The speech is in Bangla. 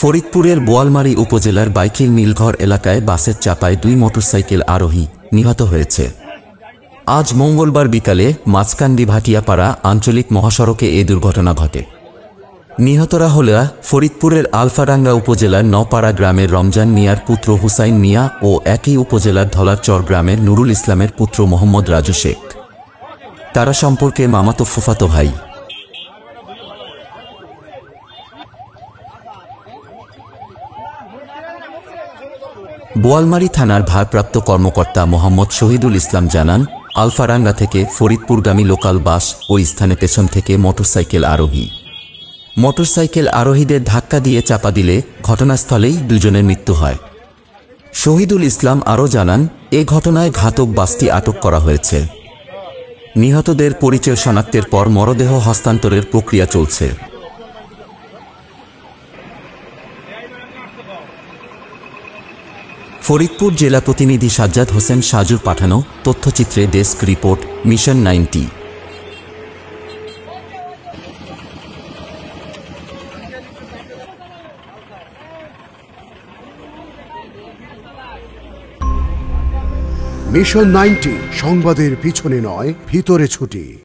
ফরিদপুরের বোয়ালমারী উপজেলার বাইকিল মিলঘর এলাকায় বাসের চাপায় 2 মোটরসাইকেল আরোহী নিহত হয়েছে। আজ মঙ্গলবার বিকালে মাছকান্দি ভাটিয়াপাড়া আঞ্চলিক মহাসড়কে এই দুর্ঘটনা ঘটে। নিহতরা হলেন ফরিদপুরের আলফাডাঙ্গা উপজেলার নপাড়া গ্রামের রমজান মিয়ার পুত্র হুসাইন মিয়া ও একই উপজেলার ধলারচর গ্রামের নুরুল ইসলামের পুত্র মোহাম্মদ রাজু শেখ। তারা সম্পর্কে মামাতো ফুফাতো ভাই। বোয়ালমারী থানার ভারপ্রাপ্ত কর্মকর্তা মোহাম্মদ শহীদুল ইসলাম জানান, আলফাডাঙ্গা থেকে ফরিদপুরগামী লোকাল বাস ওই স্থানে পেছন থেকে মোটরসাইকেল আরোহীদের ধাক্কা দিয়ে চাপা দিলে ঘটনাস্থলেই দুজনের মৃত্যু হয়। শহীদুল ইসলাম আরও জানান, এ ঘটনায় ঘাতক বাসটি আটক করা হয়েছে। নিহতদের পরিচয় শনাক্তের পর মরদেহ হস্তান্তরের প্রক্রিয়া চলছে। ফরিদপুর জেলা প্রতিনিধি সাজ্জাদ হোসেন সাজুর পাঠানো তথ্যচিত্রে ডেস্ক রিপোর্ট, মিশন 90। মিশন 90 সংবাদের পিছনে নয়, ভিতরে ছুটি।